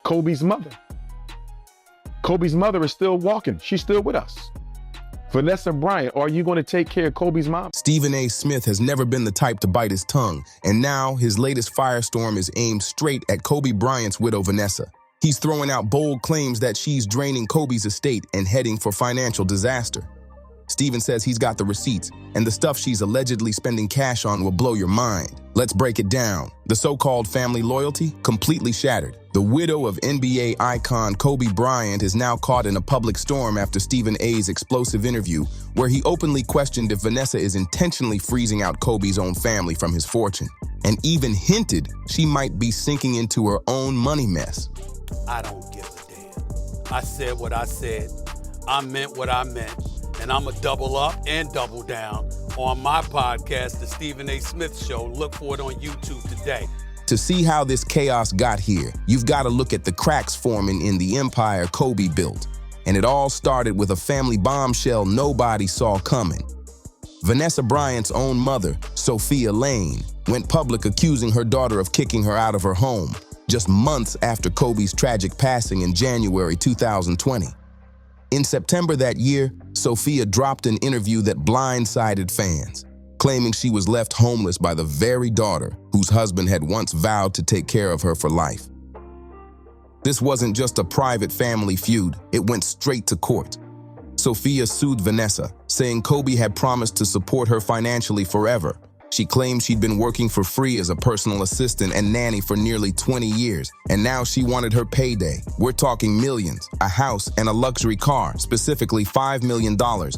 Kobe's mother. Kobe's mother is still walking. She's still with us. Vanessa Bryant, are you going to take care of Kobe's mom? Stephen A. Smith has never been the type to bite his tongue, and now his latest firestorm is aimed straight at Kobe Bryant's widow, Vanessa. He's throwing out bold claims that she's draining Kobe's estate and heading for financial disaster. Stephen says he's got the receipts, and the stuff she's allegedly spending cash on will blow your mind. Let's break it down. The so-called family loyalty, completely shattered. The widow of NBA icon Kobe Bryant is now caught in a public storm after Stephen A.'s explosive interview, where he openly questioned if Vanessa is intentionally freezing out Kobe's own family from his fortune, and even hinted she might be sinking into her own money mess. I don't give a damn. I said what I said. I meant what I meant. And I'm going to double up and double down on my podcast, The Stephen A. Smith Show. Look for it on YouTube today. To see how this chaos got here, you've got to look at the cracks forming in the empire Kobe built. And it all started with a family bombshell nobody saw coming. Vanessa Bryant's own mother, Sophia Lane, went public accusing her daughter of kicking her out of her home, just months after Kobe's tragic passing in January 2020. In September that year, Sophia dropped an interview that blindsided fans, claiming she was left homeless by the very daughter whose husband had once vowed to take care of her for life. This wasn't just a private family feud, it went straight to court. Sophia sued Vanessa, saying Kobe had promised to support her financially forever. She claimed she'd been working for free as a personal assistant and nanny for nearly 20 years, and now she wanted her payday. We're talking millions, a house and a luxury car, specifically $5 million,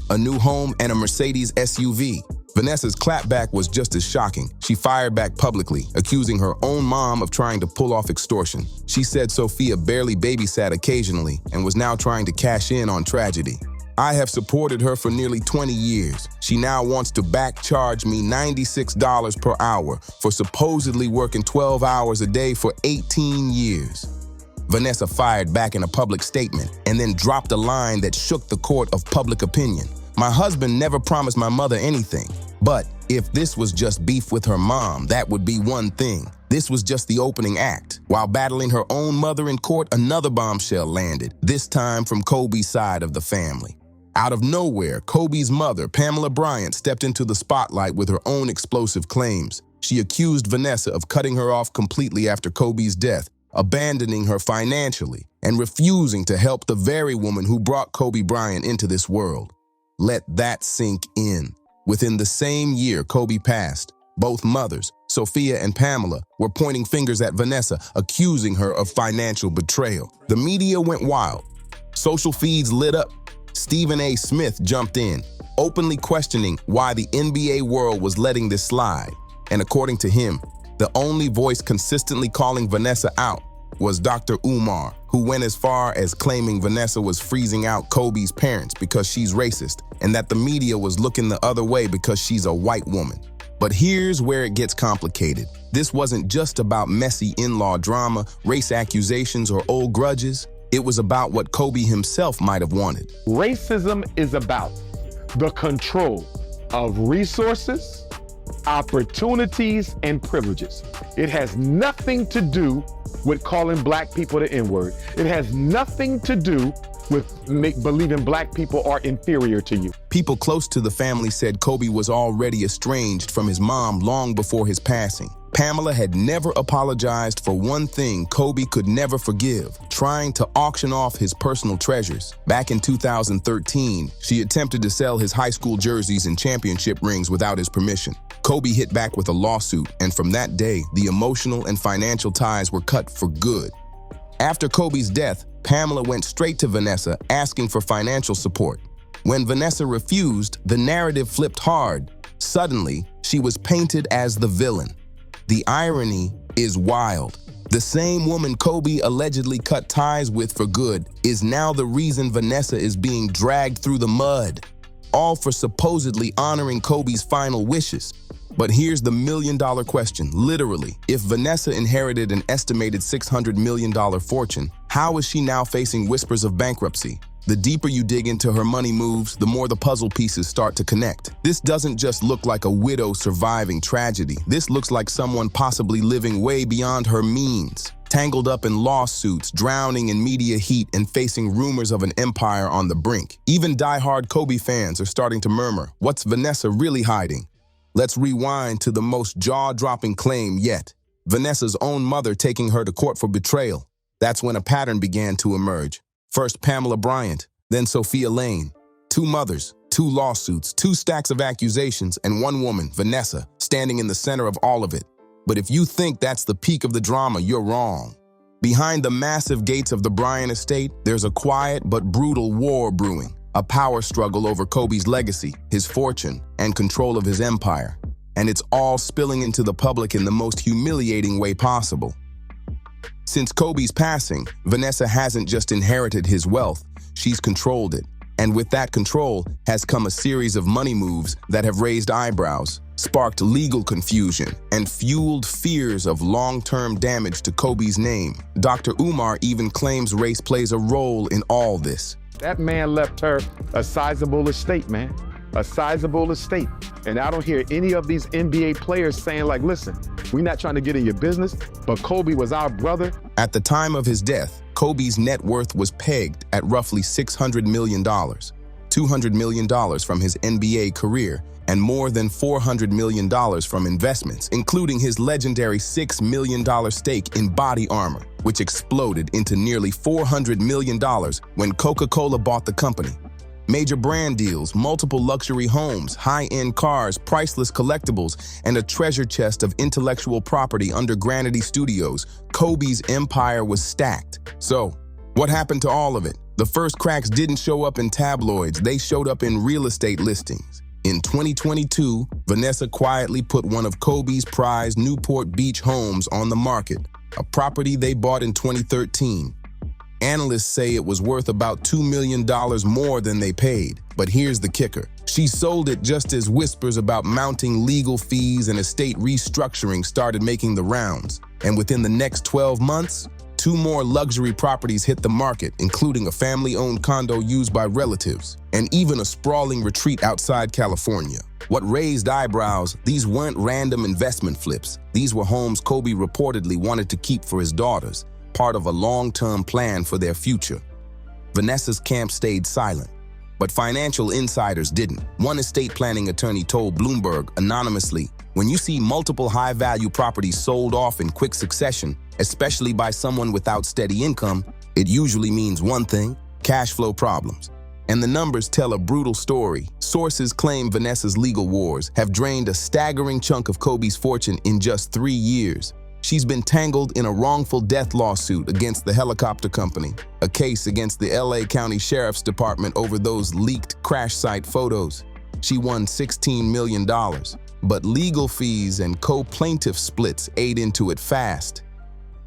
a new home and a Mercedes SUV. Vanessa's clapback was just as shocking. She fired back publicly, accusing her own mom of trying to pull off extortion. She said Sophia barely babysat occasionally and was now trying to cash in on tragedy. I have supported her for nearly 20 years. She now wants to back charge me $96 per hour for supposedly working 12 hours a day for 18 years. Vanessa fired back in a public statement and then dropped a line that shook the court of public opinion. My husband never promised my mother anything. But if this was just beef with her mom, that would be one thing. This was just the opening act. While battling her own mother in court, another bombshell landed, this time from Kobe's side of the family. Out of nowhere, Kobe's mother, Pamela Bryant, stepped into the spotlight with her own explosive claims. She accused Vanessa of cutting her off completely after Kobe's death, abandoning her financially, and refusing to help the very woman who brought Kobe Bryant into this world. Let that sink in. Within the same year Kobe passed, both mothers, Sophia and Pamela, were pointing fingers at Vanessa, accusing her of financial betrayal. The media went wild. Social feeds lit up. Stephen A. Smith jumped in, openly questioning why the NBA world was letting this slide. And according to him, the only voice consistently calling Vanessa out was Dr. Umar, who went as far as claiming Vanessa was freezing out Kobe's parents because she's racist, and that the media was looking the other way because she's a white woman. But here's where it gets complicated. This wasn't just about messy in-law drama, race accusations, or old grudges. It was about what Kobe himself might have wanted. Racism is about the control of resources, opportunities, and privileges. It has nothing to do with calling black people the N-word. It has nothing to do with believing black people are inferior to you. People close to the family said Kobe was already estranged from his mom long before his passing. Pamela had never apologized for one thing Kobe could never forgive: trying to auction off his personal treasures. Back in 2013, she attempted to sell his high school jerseys and championship rings without his permission. Kobe hit back with a lawsuit, and from that day, the emotional and financial ties were cut for good. After Kobe's death, Pamela went straight to Vanessa asking for financial support. When Vanessa refused, the narrative flipped hard. Suddenly, she was painted as the villain. The irony is wild. The same woman Kobe allegedly cut ties with for good is now the reason Vanessa is being dragged through the mud, all for supposedly honoring Kobe's final wishes. But here's the million-dollar question, literally. If Vanessa inherited an estimated $600 million fortune, how is she now facing whispers of bankruptcy? The deeper you dig into her money moves, the more the puzzle pieces start to connect. This doesn't just look like a widow surviving tragedy. This looks like someone possibly living way beyond her means, tangled up in lawsuits, drowning in media heat, and facing rumors of an empire on the brink. Even die-hard Kobe fans are starting to murmur, what's Vanessa really hiding? Let's rewind to the most jaw-dropping claim yet. Vanessa's own mother taking her to court for betrayal. That's when a pattern began to emerge. First Pamela Bryant, then Sophia Lane. Two mothers, two lawsuits, two stacks of accusations, and one woman, Vanessa, standing in the center of all of it. But if you think that's the peak of the drama, you're wrong. Behind the massive gates of the Bryant estate, there's a quiet but brutal war brewing, a power struggle over Kobe's legacy, his fortune, and control of his empire. And it's all spilling into the public in the most humiliating way possible. Since Kobe's passing, Vanessa hasn't just inherited his wealth, she's controlled it. And with that control has come a series of money moves that have raised eyebrows, sparked legal confusion, and fueled fears of long-term damage to Kobe's name. Dr. Umar even claims race plays a role in all this. That man left her a sizable estate, man. A sizable estate. And I don't hear any of these NBA players saying like, listen, we're not trying to get in your business, but Kobe was our brother. At the time of his death, Kobe's net worth was pegged at roughly $600 million, $200 million from his NBA career, and more than $400 million from investments, including his legendary $6 million stake in Body Armor, which exploded into nearly $400 million when Coca-Cola bought the company. Major brand deals, multiple luxury homes, high-end cars, priceless collectibles, and a treasure chest of intellectual property under Granity Studios. Kobe's empire was stacked. So, what happened to all of it? The first cracks didn't show up in tabloids, they showed up in real estate listings. In 2022, Vanessa quietly put one of Kobe's prized Newport Beach homes on the market, a property they bought in 2013. Analysts say it was worth about $2 million more than they paid. But here's the kicker. She sold it just as whispers about mounting legal fees and estate restructuring started making the rounds. And within the next 12 months, 2 more luxury properties hit the market, including a family-owned condo used by relatives, and even a sprawling retreat outside California. What raised eyebrows, these weren't random investment flips. These were homes Kobe reportedly wanted to keep for his daughters, part of a long-term plan for their future. Vanessa's camp stayed silent, but financial insiders didn't. One estate planning attorney told Bloomberg anonymously, when you see multiple high-value properties sold off in quick succession, especially by someone without steady income, it usually means one thing: cash flow problems. And the numbers tell a brutal story. Sources claim Vanessa's legal wars have drained a staggering chunk of Kobe's fortune in just 3 years. She's been tangled in a wrongful death lawsuit against the helicopter company, a case against the LA County Sheriff's Department over those leaked crash site photos. She won $16 million, but legal fees and co-plaintiff splits ate into it fast.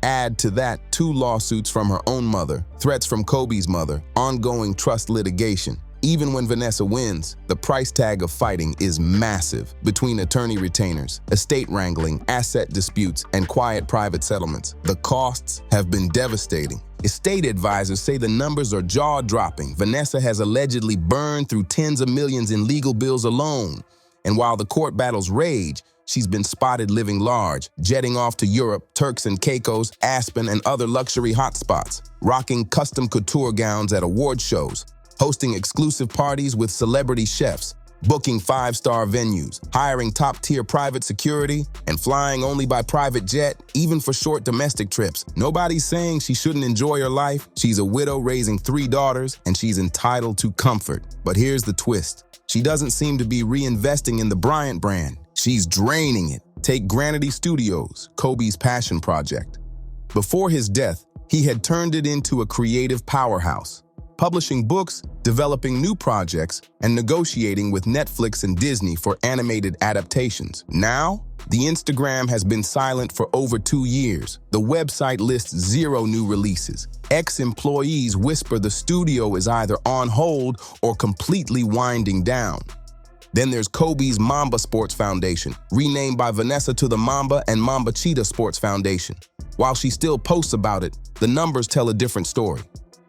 Add to that 2 lawsuits from her own mother, threats from Kobe's mother, ongoing trust litigation. Even when Vanessa wins, the price tag of fighting is massive between attorney retainers, estate wrangling, asset disputes, and quiet private settlements. The costs have been devastating. Estate advisors say the numbers are jaw-dropping. Vanessa has allegedly burned through tens of millions in legal bills alone. And while the court battles rage, she's been spotted living large, jetting off to Europe, Turks and Caicos, Aspen, and other luxury hotspots, rocking custom couture gowns at award shows, hosting exclusive parties with celebrity chefs, booking 5-star venues, hiring top-tier private security, and flying only by private jet, even for short domestic trips. Nobody's saying she shouldn't enjoy her life. She's a widow raising 3 daughters, and she's entitled to comfort. But here's the twist. She doesn't seem to be reinvesting in the Bryant brand. She's draining it. Take Granity Studios, Kobe's passion project. Before his death, he had turned it into a creative powerhouse, publishing books, developing new projects, and negotiating with Netflix and Disney for animated adaptations. Now, the Instagram has been silent for over 2 years. The website lists 0 new releases. Ex-employees whisper the studio is either on hold or completely winding down. Then there's Kobe's Mamba Sports Foundation, renamed by Vanessa to the Mamba and Mamba Cheetah Sports Foundation. While she still posts about it, the numbers tell a different story.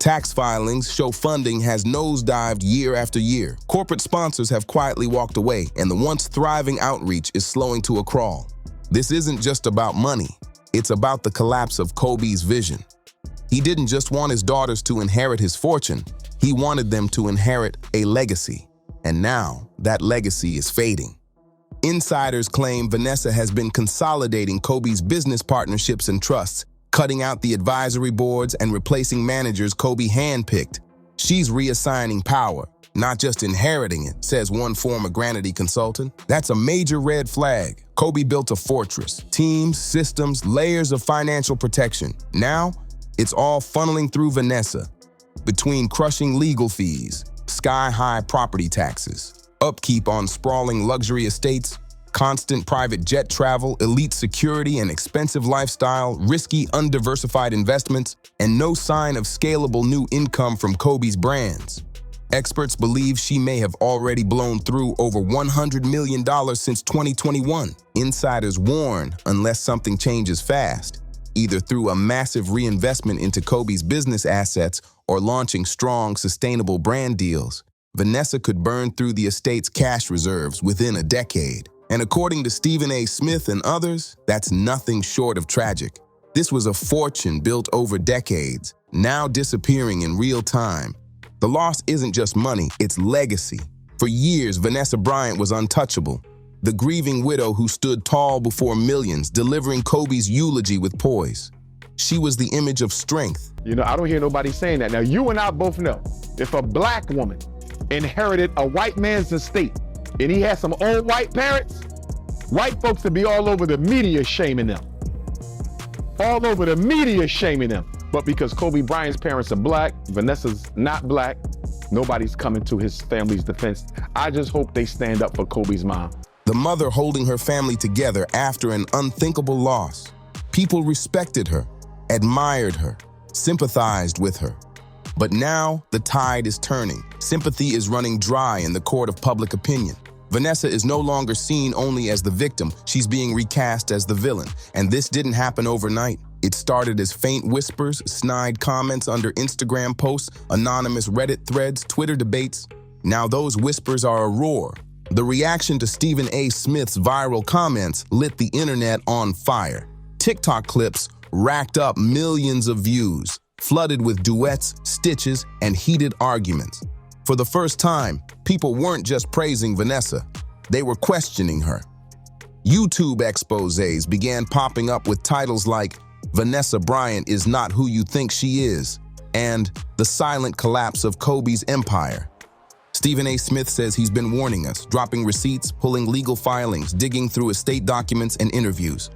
Tax filings show funding has nosedived year after year. Corporate sponsors have quietly walked away, and the once thriving outreach is slowing to a crawl. This isn't just about money. It's about the collapse of Kobe's vision. He didn't just want his daughters to inherit his fortune. He wanted them to inherit a legacy. And now, that legacy is fading. Insiders claim Vanessa has been consolidating Kobe's business partnerships and trusts, cutting out the advisory boards and replacing managers Kobe handpicked. She's reassigning power, not just inheriting it, says one former Granity consultant. That's a major red flag. Kobe built a fortress, teams, systems, layers of financial protection. Now, it's all funneling through Vanessa. Between crushing legal fees, sky-high property taxes, upkeep on sprawling luxury estates, constant private jet travel, elite security and expensive lifestyle, risky, undiversified investments, and no sign of scalable new income from Kobe's brands. Experts believe she may have already blown through over $100 million since 2021. Insiders warn unless something changes fast, either through a massive reinvestment into Kobe's business assets or launching strong, sustainable brand deals, Vanessa could burn through the estate's cash reserves within a decade. And according to Stephen A. Smith and others, that's nothing short of tragic. This was a fortune built over decades, now disappearing in real time. The loss isn't just money, it's legacy. For years, Vanessa Bryant was untouchable, the grieving widow who stood tall before millions, delivering Kobe's eulogy with poise. She was the image of strength. You know, I don't hear nobody saying that. Now, you and I both know, if a black woman inherited a white man's estate and he had some old white parents, white folks would be all over the media shaming them. All over the media shaming them. But because Kobe Bryant's parents are black, Vanessa's not black, nobody's coming to his family's defense. I just hope they stand up for Kobe's mom. The mother holding her family together after an unthinkable loss. People respected her, admired her, sympathized with her. But now the tide is turning. Sympathy is running dry in the court of public opinion. Vanessa is no longer seen only as the victim, she's being recast as the villain. And this didn't happen overnight. It started as faint whispers, snide comments under Instagram posts, anonymous Reddit threads, Twitter debates. Now those whispers are a roar. The reaction to Stephen A. Smith's viral comments lit the internet on fire. TikTok clips racked up millions of views, flooded with duets, stitches, and heated arguments. For the first time, people weren't just praising Vanessa, they were questioning her. YouTube exposés began popping up with titles like "Vanessa Bryant is not who you think she is" and "The silent collapse of Kobe's empire." Stephen A. Smith says he's been warning us, dropping receipts, pulling legal filings, digging through estate documents and interviews.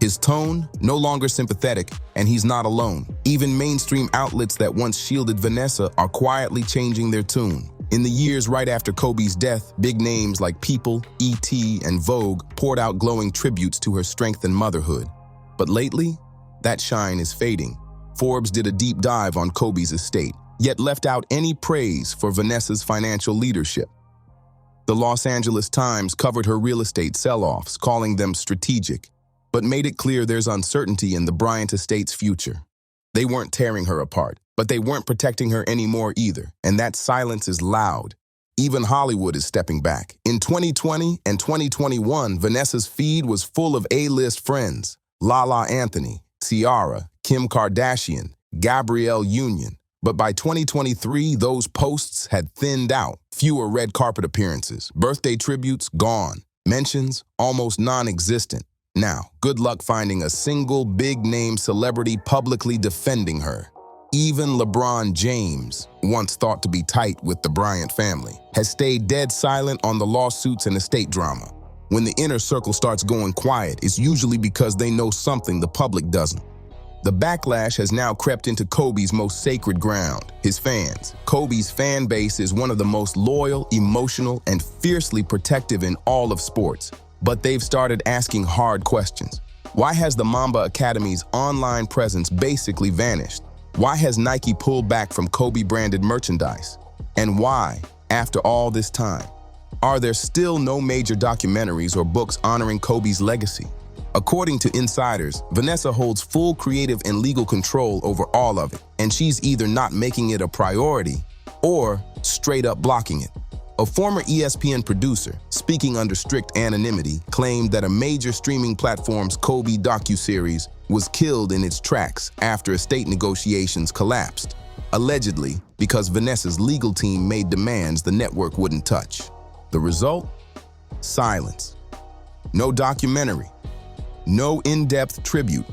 His tone, no longer sympathetic, and he's not alone. Even mainstream outlets that once shielded Vanessa are quietly changing their tune. In the years right after Kobe's death, big names like People, E.T., and Vogue poured out glowing tributes to her strength and motherhood. But lately, that shine is fading. Forbes did a deep dive on Kobe's estate, yet left out any praise for Vanessa's financial leadership. The Los Angeles Times covered her real estate sell-offs, calling them strategic, but made it clear there's uncertainty in the Bryant estate's future. They weren't tearing her apart, but they weren't protecting her anymore either, and that silence is loud. Even Hollywood is stepping back. In 2020 and 2021, Vanessa's feed was full of A-list friends: Lala Anthony, Ciara, Kim Kardashian, Gabrielle Union. But by 2023, those posts had thinned out. Fewer red carpet appearances, birthday tributes gone, mentions almost non-existent. Now, good luck finding a single big-name celebrity publicly defending her. Even LeBron James, once thought to be tight with the Bryant family, has stayed dead silent on the lawsuits and estate drama. When the inner circle starts going quiet, it's usually because they know something the public doesn't. The backlash has now crept into Kobe's most sacred ground, his fans. Kobe's fan base is one of the most loyal, emotional, and fiercely protective in all of sports. But they've started asking hard questions. Why has the Mamba Academy's online presence basically vanished? Why has Nike pulled back from Kobe-branded merchandise? And why, after all this time, are there still no major documentaries or books honoring Kobe's legacy? According to insiders, Vanessa holds full creative and legal control over all of it, and she's either not making it a priority or straight up blocking it. A former ESPN producer, speaking under strict anonymity, claimed that a major streaming platform's Kobe docuseries was killed in its tracks after estate negotiations collapsed, allegedly because Vanessa's legal team made demands the network wouldn't touch. The result? Silence. No documentary. No in-depth tribute.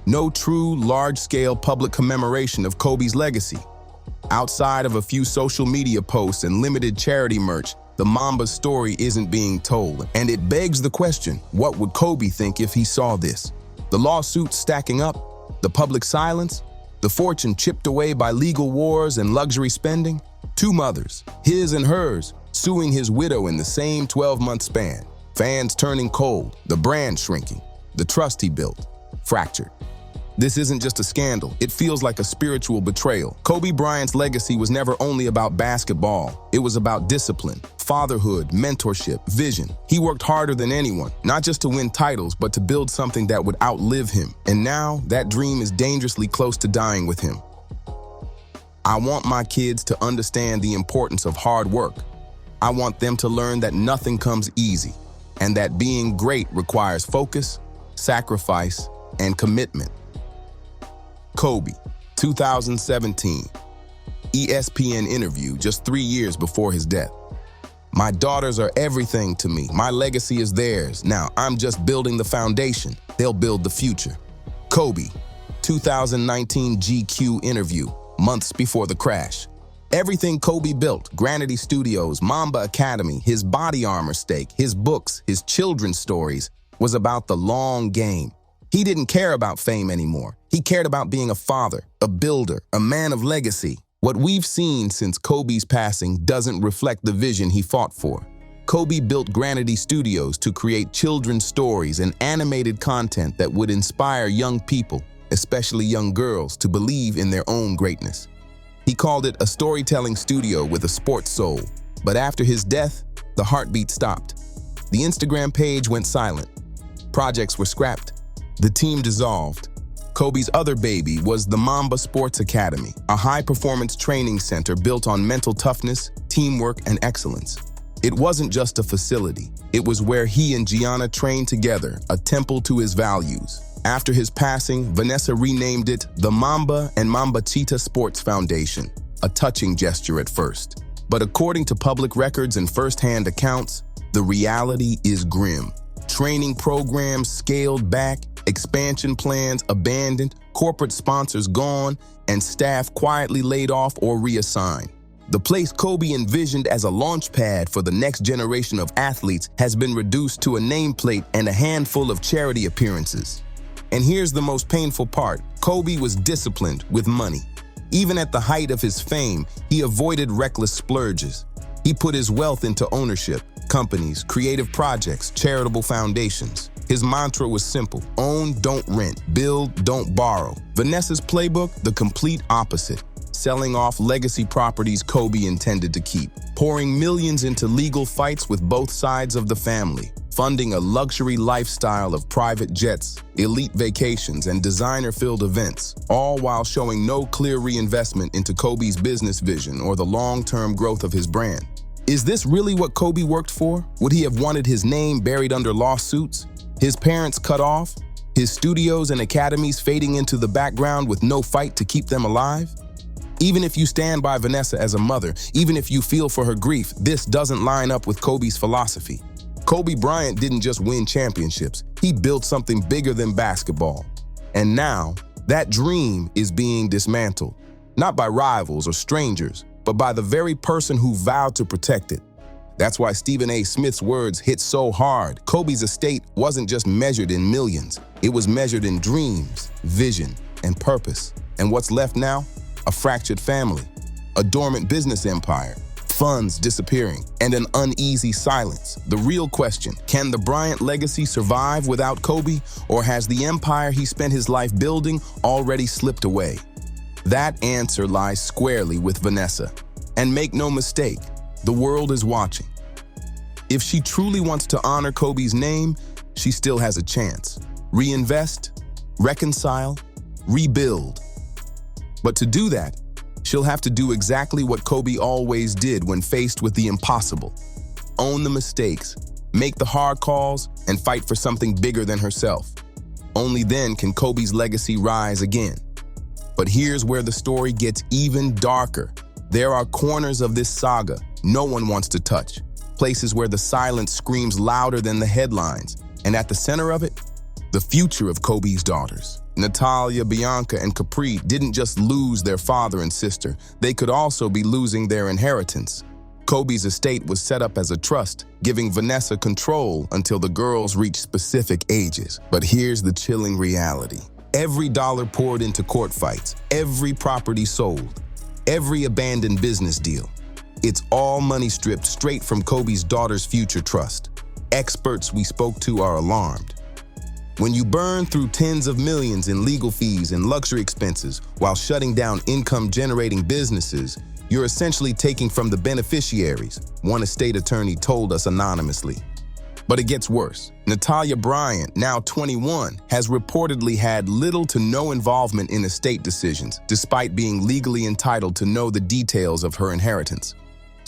No true, large-scale public commemoration of Kobe's legacy. Outside of a few social media posts and limited charity merch, the Mamba's story isn't being told. And it begs the question, what would Kobe think if he saw this? The lawsuits stacking up, the public silence, the fortune chipped away by legal wars and luxury spending. Two mothers, his and hers, suing his widow in the same 12-month span. Fans turning cold, the brand shrinking, the trust he built, fractured. This isn't just a scandal, it feels like a spiritual betrayal. Kobe Bryant's legacy was never only about basketball. It was about discipline, fatherhood, mentorship, vision. He worked harder than anyone, not just to win titles, but to build something that would outlive him. And now, that dream is dangerously close to dying with him. I want my kids to understand the importance of hard work. I want them to learn that nothing comes easy, and that being great requires focus, sacrifice, and commitment. Kobe, 2017. ESPN interview just 3 years before his death. My daughters are everything to me. My legacy is theirs. Now, I'm just building the foundation. They'll build the future. Kobe, 2019 GQ interview, months before the crash. Everything Kobe built, Granity Studios, Mamba Academy, his body armor stake, his books, his children's stories, was about the long game. He didn't care about fame anymore. He cared about being a father, a builder, a man of legacy. What we've seen since Kobe's passing doesn't reflect the vision he fought for. Kobe built Granity Studios to create children's stories and animated content that would inspire young people, especially young girls, to believe in their own greatness. He called it a storytelling studio with a sports soul. But after his death, the heartbeat stopped. The Instagram page went silent. Projects were scrapped. The team dissolved. Kobe's other baby was the Mamba Sports Academy, a high-performance training center built on mental toughness, teamwork, and excellence. It wasn't just a facility. It was where he and Gianna trained together, a temple to his values. After his passing, Vanessa renamed it the Mamba and Mambachita Sports Foundation, a touching gesture at first. But according to public records and first-hand accounts, the reality is grim. Training programs scaled back, expansion plans abandoned, corporate sponsors gone, and staff quietly laid off or reassigned. The place Kobe envisioned as a launch pad for the next generation of athletes has been reduced to a nameplate and a handful of charity appearances. And here's the most painful part. Kobe was disciplined with money. Even at the height of his fame, he avoided reckless splurges. He put his wealth into ownership, companies, creative projects, charitable foundations. His mantra was simple: own, don't rent, build, don't borrow. Vanessa's playbook, the complete opposite. Selling off legacy properties Kobe intended to keep, pouring millions into legal fights with both sides of the family, funding a luxury lifestyle of private jets, elite vacations, and designer-filled events, all while showing no clear reinvestment into Kobe's business vision or the long-term growth of his brand. Is this really what Kobe worked for? Would he have wanted his name buried under lawsuits, his parents cut off, his studios and academies fading into the background with no fight to keep them alive? Even if you stand by Vanessa as a mother, even if you feel for her grief, this doesn't line up with Kobe's philosophy. Kobe Bryant didn't just win championships, he built something bigger than basketball. And now, that dream is being dismantled, not by rivals or strangers, but by the very person who vowed to protect it. That's why Stephen A. Smith's words hit so hard. Kobe's estate wasn't just measured in millions, it was measured in dreams, vision, and purpose. And what's left now? A fractured family, a dormant business empire, funds disappearing, and an uneasy silence. The real question, can the Bryant legacy survive without Kobe, or has the empire he spent his life building already slipped away? That answer lies squarely with Vanessa. And make no mistake, the world is watching. If she truly wants to honor Kobe's name, she still has a chance. Reinvest, reconcile, rebuild. But to do that, she'll have to do exactly what Kobe always did when faced with the impossible. Own the mistakes, make the hard calls, and fight for something bigger than herself. Only then can Kobe's legacy rise again. But here's where the story gets even darker. There are corners of this saga no one wants to touch, places where the silence screams louder than the headlines, and at the center of it, the future of Kobe's daughters. Natalia, Bianca, and Capri didn't just lose their father and sister, they could also be losing their inheritance. Kobe's estate was set up as a trust, giving Vanessa control until the girls reached specific ages. But here's the chilling reality. Every dollar poured into court fights, every property sold, every abandoned business deal. It's all money stripped straight from Kobe's daughter's future trust. Experts we spoke to are alarmed. When you burn through tens of millions in legal fees and luxury expenses while shutting down income-generating businesses, you're essentially taking from the beneficiaries, one estate attorney told us anonymously. But it gets worse. Natalia Bryant, now 21, has reportedly had little to no involvement in estate decisions, despite being legally entitled to know the details of her inheritance.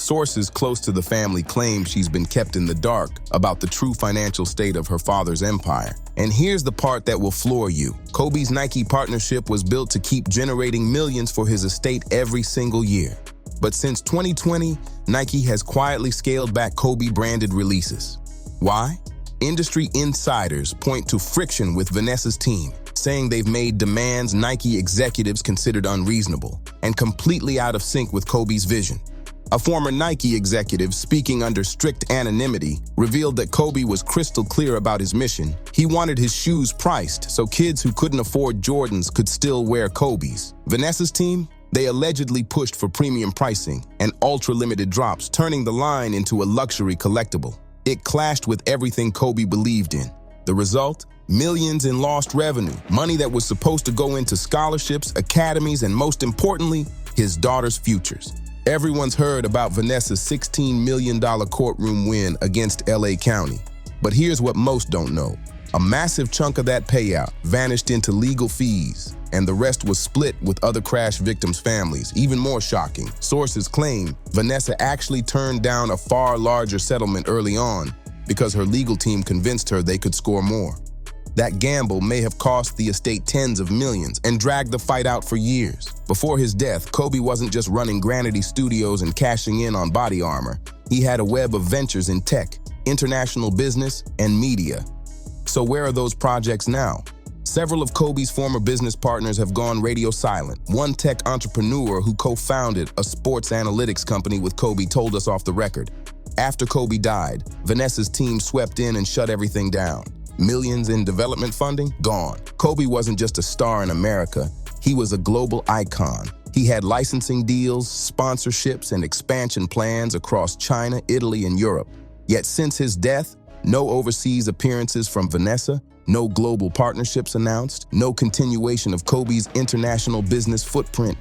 Sources close to the family claim she's been kept in the dark about the true financial state of her father's empire. And here's the part that will floor you. Kobe's Nike partnership was built to keep generating millions for his estate every single year. But since 2020, Nike has quietly scaled back Kobe-branded releases. Why? Industry insiders point to friction with Vanessa's team, saying they've made demands Nike executives considered unreasonable and completely out of sync with Kobe's vision. A former Nike executive, speaking under strict anonymity, revealed that Kobe was crystal clear about his mission. He wanted his shoes priced so kids who couldn't afford Jordans could still wear Kobe's. Vanessa's team? They allegedly pushed for premium pricing and ultra-limited drops, turning the line into a luxury collectible. It clashed with everything Kobe believed in. The result? Millions in lost revenue, money that was supposed to go into scholarships, academies, and most importantly, his daughter's futures. Everyone's heard about Vanessa's $16 million courtroom win against LA County. But here's what most don't know. A massive chunk of that payout vanished into legal fees, and the rest was split with other crash victims' families. Even more shocking, sources claim Vanessa actually turned down a far larger settlement early on because her legal team convinced her they could score more. That gamble may have cost the estate tens of millions and dragged the fight out for years. Before his death, Kobe wasn't just running Granity Studios and cashing in on body armor. He had a web of ventures in tech, international business, and media. So where are those projects now? Several of Kobe's former business partners have gone radio silent. One tech entrepreneur who co-founded a sports analytics company with Kobe told us off the record. After Kobe died, Vanessa's team swept in and shut everything down. Millions in development funding? Gone. Kobe wasn't just a star in America, he was a global icon. He had licensing deals, sponsorships, and expansion plans across China, Italy, and Europe. Yet since his death, no overseas appearances from Vanessa, no global partnerships announced, no continuation of Kobe's international business footprint.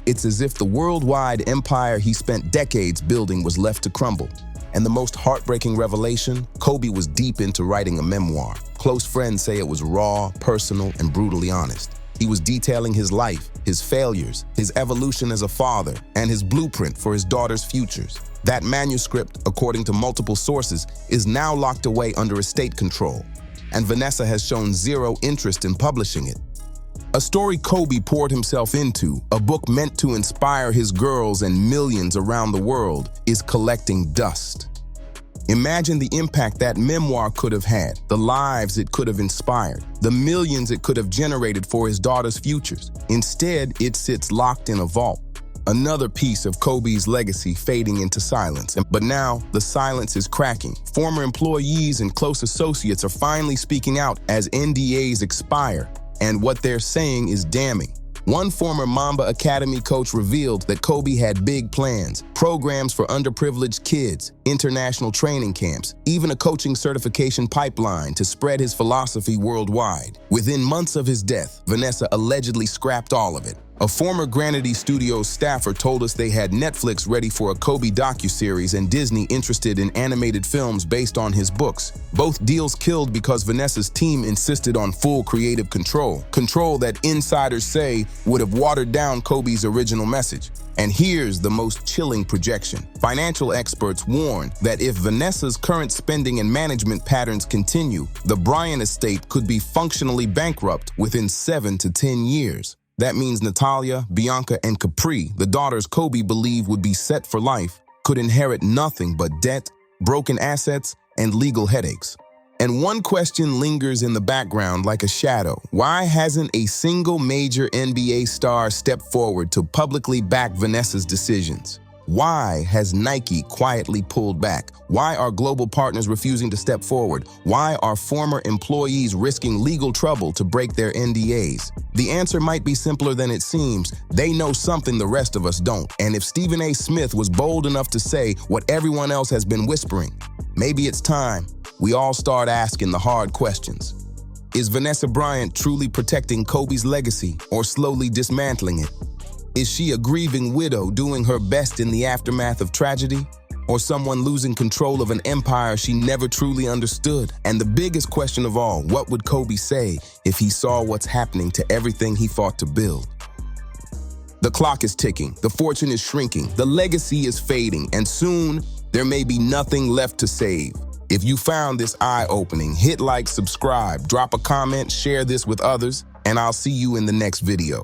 It's as if the worldwide empire he spent decades building was left to crumble. And the most heartbreaking revelation, Kobe was deep into writing a memoir. Close friends say it was raw, personal, and brutally honest. He was detailing his life, his failures, his evolution as a father, and his blueprint for his daughter's futures. That manuscript, according to multiple sources, is now locked away under estate control, and Vanessa has shown zero interest in publishing it. A story Kobe poured himself into, a book meant to inspire his girls and millions around the world, is collecting dust. Imagine the impact that memoir could have had, the lives it could have inspired, the millions it could have generated for his daughter's futures. Instead, it sits locked in a vault. Another piece of Kobe's legacy fading into silence. But now, the silence is cracking. Former employees and close associates are finally speaking out as NDAs expire, and what they're saying is damning. One former Mamba Academy coach revealed that Kobe had big plans, programs for underprivileged kids, international training camps, even a coaching certification pipeline to spread his philosophy worldwide. Within months of his death, Vanessa allegedly scrapped all of it. A former Granity Studios staffer told us they had Netflix ready for a Kobe docuseries and Disney interested in animated films based on his books. Both deals killed because Vanessa's team insisted on full creative control. Control that insiders say would have watered down Kobe's original message. And here's the most chilling projection. Financial experts warn that if Vanessa's current spending and management patterns continue, the Bryant estate could be functionally bankrupt within 7 to 10 years. That means Natalia, Bianca, and Capri, the daughters Kobe believed would be set for life, could inherit nothing but debt, broken assets, and legal headaches. And one question lingers in the background like a shadow. Why hasn't a single major NBA star stepped forward to publicly back Vanessa's decisions? Why has Nike quietly pulled back? Why are global partners refusing to step forward? Why are former employees risking legal trouble to break their NDAs? The answer might be simpler than it seems. They know something the rest of us don't. And if Stephen A. Smith was bold enough to say what everyone else has been whispering, maybe it's time we all start asking the hard questions. Is Vanessa Bryant truly protecting Kobe's legacy or slowly dismantling it? Is she a grieving widow doing her best in the aftermath of tragedy? Or someone losing control of an empire she never truly understood? And the biggest question of all, what would Kobe say if he saw what's happening to everything he fought to build? The clock is ticking, the fortune is shrinking, the legacy is fading, and soon there may be nothing left to save. If you found this eye-opening, hit like, subscribe, drop a comment, share this with others, and I'll see you in the next video.